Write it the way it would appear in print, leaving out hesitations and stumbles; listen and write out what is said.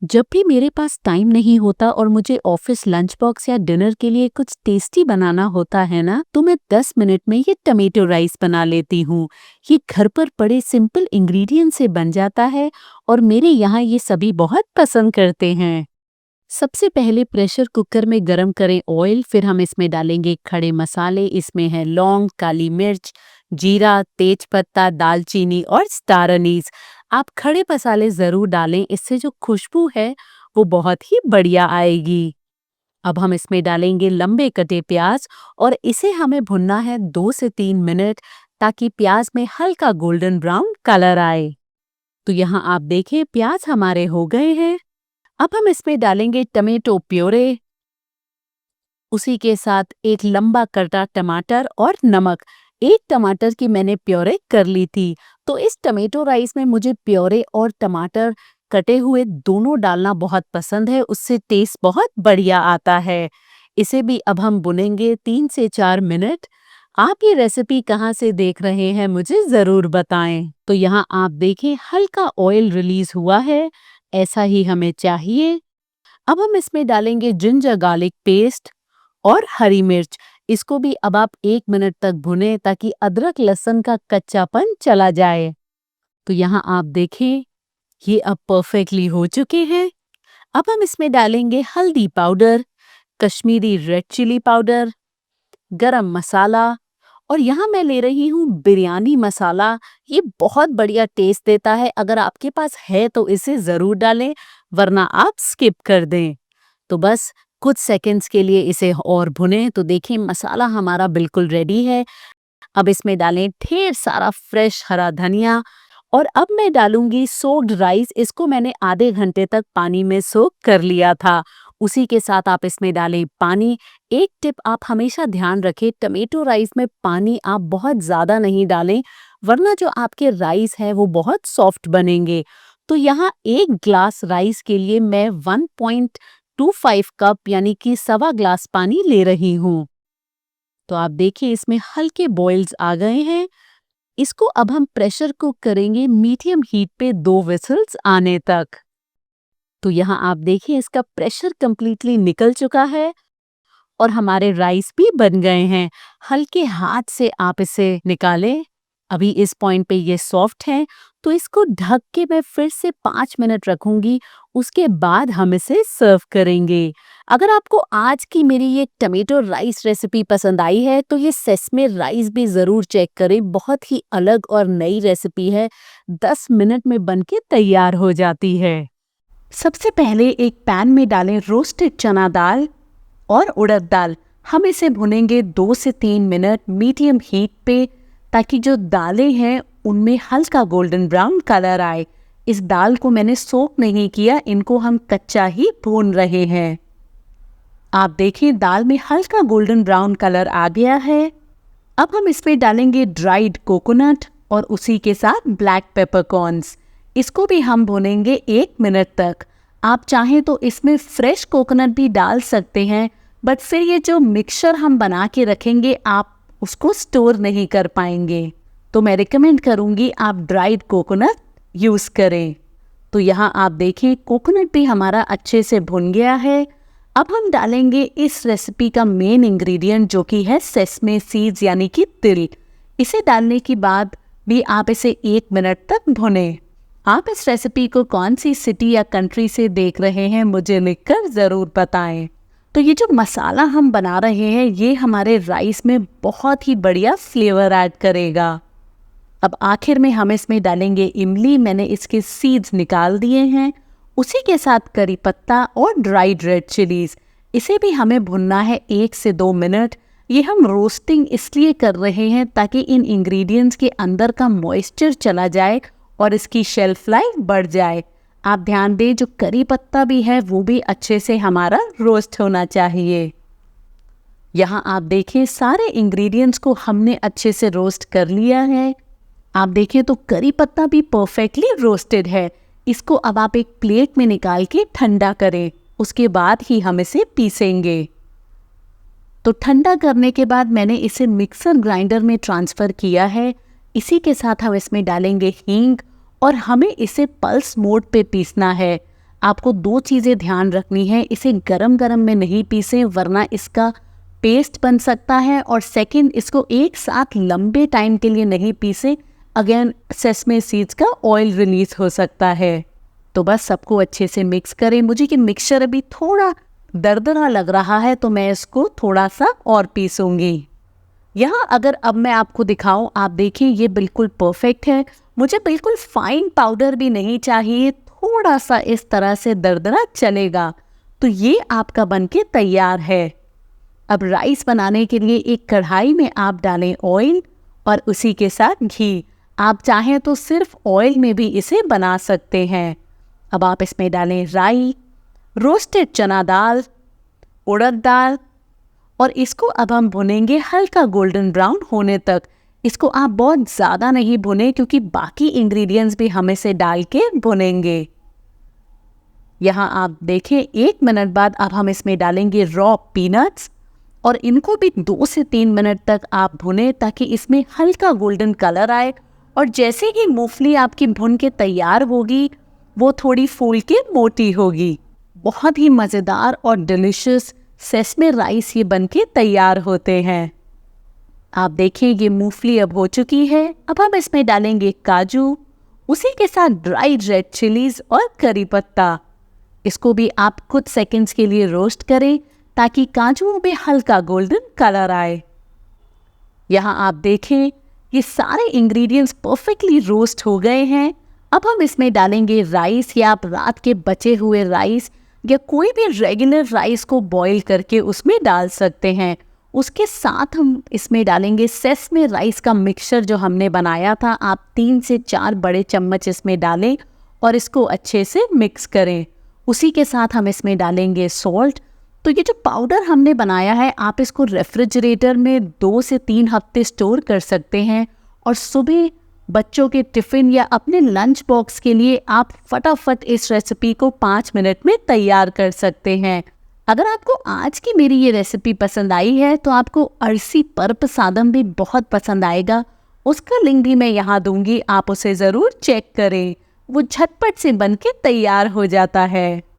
जब भी मेरे पास टाइम नहीं होता और मुझे ऑफिस लंच बॉक्स या डिनर के लिए कुछ टेस्टी बनाना होता है ना, तो मैं 10 मिनट में ये टमेटो राइस बना लेती हूँ। ये घर पर पड़े सिंपल इंग्रेडिएंट से बन जाता है और मेरे यहाँ ये सभी बहुत पसंद करते हैं। सबसे पहले प्रेशर कुकर में गरम करें ऑयल, फिर हम इसमें डालेंगे खड़े मसाले। इसमें है लौंग, काली मिर्च, जीरा, तेज पत्ता, दालचीनी और स्टार अनीस। आप खड़े मसाले ज़रूर डालें, इससे जो खुशबू है वो बहुत ही बढ़िया आएगी। अब हम इसमें डालेंगे लंबे कटे प्याज और इसे हमें भुनना है 2 से 3 मिनट, ताकि प्याज में हल्का गोल्डन ब्राउन कलर आए। तो यहाँ आप देखें प्याज हमारे हो गए हैं। अब हम इसमें डालेंगे टमेटो प्योरे, उसी के साथ एक लंबा कटा टमाटर और नमक। एक टमाटर की मैंने प्योरे कर ली थी। तो इस टमेटो राइस में मुझे प्योरे और टमाटर कटे हुए दोनों डालना बहुत पसंद है, उससे टेस्ट बहुत बढ़िया आता है। इसे भी अब हम भुनेंगे 3 से 4 मिनट। आप ये रेसिपी कहाँ से देख रहे हैं मुझे ज़रूर बताएं। तो यहाँ आप देखें हल्का ऑयल रिलीज हुआ है, ऐसा ही हमें चाहिए। अब हम इसमें डालेंगे जिंजर गार्लिक पेस्ट और हरी मिर्च। इसको भी अब आप 1 मिनट तक भुनें, ताकि अदरक लहसुन का कच्चापन चला जाए। तो यहाँ आप देखें ये अब परफेक्टली हो चुके हैं। अब हम इसमें डालेंगे हल्दी powder, Kashmiri red chili powder, garam masala और यहाँ मैं ले रही हूँ बिरयानी मसाला। ये बहुत बढ़िया टेस्ट देता है, अगर आपके पास है तो इसे ज़रूर डालें, वरना आप स्किप कर दें। तो बस कुछ सेकंड्स के लिए इसे और भुनें। तो देखिए मसाला हमारा बिल्कुल रेडी है। अब इसमें डालें ढेर सारा फ्रेश हरा धनिया और अब मैं डालूंगी सोक्ड राइस। इसको मैंने आधे घंटे तक पानी में सोक कर लिया था। उसी के साथ आप इसमें डालें पानी। एक टिप आप हमेशा ध्यान रखें, टमेटो राइस में पानी आप बहुत ज़्यादा नहीं डालें, वरना जो आपके राइस है वो बहुत सॉफ्ट बनेंगे। तो यहाँ 1 ग्लास राइस के लिए मैं 1.25 कप यानी कि सवा ग्लास पानी ले रही हूँ। तो आप देखिए इसमें हल्के बॉइल्स आ गए हैं। इसको अब हम प्रेशर कुक करेंगे मीडियम हीट पे 2 विसल्स आने तक। तो यहाँ आप देखिए इसका प्रेशर कंप्लीटली निकल चुका है और हमारे राइस भी बन गए हैं। हल्के हाथ से आप इसे निकालें। अभी इस पॉइंट पे ये सॉफ्ट हैं, तो इसको ढक के मैं फिर से 5 मिनट रखूंगी। उसके बाद हम इसे सर्व करेंगे। अगर आपको आज की मेरी ये टमेटो राइस रेसिपी पसंद आई है तो ये सेसमे राइस भी ज़रूर चेक करें। बहुत ही अलग और नई रेसिपी है, 10 मिनट में बनके तैयार हो जाती है। सबसे पहले एक पैन में डालें रोस्टेड चना दाल और उड़द दाल। हम इसे भुनेंगे 2 से 3 मिनट मीडियम हीट पे, ताकि जो दालें हैं उनमें हल्का गोल्डन ब्राउन कलर आए। इस दाल को मैंने सोक नहीं किया, इनको हम कच्चा ही भून रहे हैं। आप देखिए दाल में हल्का गोल्डन ब्राउन कलर आ गया है। अब हम इसमें डालेंगे ड्राइड कोकोनट और उसी के साथ ब्लैक पेपरकॉर्न्स। इसको भी हम भूनेंगे 1 मिनट तक। आप चाहें तो इसमें फ्रेश कोकोनट भी डाल सकते हैं, बट फिर ये जो मिक्सचर हम बना के रखेंगे आप उसको स्टोर नहीं कर पाएंगे। तो मैं रिकमेंड करूँगी आप ड्राइड कोकोनट यूज़ करें। तो यहाँ आप देखें कोकोनट भी हमारा अच्छे से भुन गया है। अब हम डालेंगे इस रेसिपी का मेन इंग्रेडिएंट, जो कि है सेसमे सीड्स यानी कि तिल। इसे डालने के बाद भी आप इसे 1 मिनट तक भुनें। आप इस रेसिपी को कौन सी सिटी या कंट्री से देख रहे हैं मुझे लिखकर ज़रूर बताएं। तो ये जो मसाला हम बना रहे हैं ये हमारे राइस में बहुत ही बढ़िया फ्लेवर ऐड करेगा। अब आखिर में हम इसमें डालेंगे इमली। मैंने इसके सीड्स निकाल दिए हैं। उसी के साथ करी पत्ता और ड्राइड रेड चिलीज। इसे भी हमें भुनना है 1 से 2 मिनट। ये हम रोस्टिंग इसलिए कर रहे हैं ताकि इन इंग्रेडिएंट्स के अंदर का मॉइस्चर चला जाए और इसकी शेल्फ लाइफ बढ़ जाए। आप ध्यान दें जो करी पत्ता भी है वो भी अच्छे से हमारा रोस्ट होना चाहिए। यहाँ आप देखें सारे इंग्रेडिएंट्स को हमने अच्छे से रोस्ट कर लिया है। आप देखें तो करी पत्ता भी परफेक्टली रोस्टेड है। इसको अब आप एक प्लेट में निकाल के ठंडा करें, उसके बाद ही हम इसे पीसेंगे। तो ठंडा करने के बाद मैंने इसे मिक्सर ग्राइंडर में ट्रांसफ़र किया है। इसी के साथ हम इसमें डालेंगे हींग और हमें इसे पल्स मोड पे पीसना है। आपको दो चीज़ें ध्यान रखनी है, इसे गरम गरम में नहीं पीसें वरना इसका पेस्ट बन सकता है, और सेकंड, इसको एक साथ लंबे टाइम के लिए नहीं पीसें, अगेन सेसमे सीड्स का ऑयल रिलीज हो सकता है। तो बस सबको अच्छे से मिक्स करें। मुझे ये मिक्सचर अभी थोड़ा दरदरा लग रहा है तो मैं इसको थोड़ा सा और पीसूंगी। यहाँ अगर अब मैं आपको दिखाऊं, आप देखें ये बिल्कुल परफेक्ट है। मुझे बिल्कुल फाइन पाउडर भी नहीं चाहिए, थोड़ा सा इस तरह से दरदरा चलेगा। तो ये आपका बनके तैयार है। अब राइस बनाने के लिए एक कढ़ाई में आप डालें ऑयल और उसी के साथ घी। आप चाहें तो सिर्फ ऑयल में भी इसे बना सकते हैं। अब आप इसमें डालें राई, रोस्टेड चना दाल, उड़द दाल, और इसको अब हम भुनेंगे हल्का गोल्डन ब्राउन होने तक। इसको आप बहुत ज़्यादा नहीं भुने क्योंकि बाकी इंग्रेडिएंट्स भी हम इसे डाल के भुनेंगे। यहाँ आप देखें 1 मिनट बाद अब हम इसमें डालेंगे रॉ पीनट्स, और इनको भी 2 से 3 मिनट तक आप भुने ताकि इसमें हल्का गोल्डन कलर आए। और जैसे ही मूंगफली आपकी भुन के तैयार होगी वो थोड़ी फूल के मोटी होगी। बहुत ही मज़ेदार और डिलिशियस सेसमे राइस ये बनके तैयार होते हैं। आप देखिए ये मूंगफली अब हो चुकी है। अब हम इसमें डालेंगे काजू, उसी के साथ ड्राइड रेड चिलीज और करी पत्ता। इसको भी आप कुछ सेकंड्स के लिए रोस्ट करें ताकि काजू में हल्का गोल्डन कलर आए। यहाँ आप देखें ये सारे इंग्रेडिएंट्स परफेक्टली रोस्ट हो गए हैं। अब हम इसमें डालेंगे राइस, या आप रात के बचे हुए राइस या कोई भी रेगुलर राइस को बॉईल करके उसमें डाल सकते हैं। उसके साथ हम इसमें डालेंगे सेसमे राइस का मिक्सचर जो हमने बनाया था। आप 3 से 4 बड़े चम्मच इसमें डालें और इसको अच्छे से मिक्स करें। उसी के साथ हम इसमें डालेंगे सॉल्ट। तो ये जो पाउडर हमने बनाया है आप इसको रेफ्रिजरेटर में 2 से 3 हफ्ते स्टोर कर सकते हैं, और सुबह बच्चों के टिफ़िन या अपने लंच बॉक्स के लिए आप फटाफट इस रेसिपी को 5 मिनट में तैयार कर सकते हैं। अगर आपको आज की मेरी ये रेसिपी पसंद आई है तो आपको अरसी पर्प सादम भी बहुत पसंद आएगा। उसका लिंक भी मैं यहाँ दूंगी, आप उसे ज़रूर चेक करें। वो झटपट से बनके तैयार हो जाता है।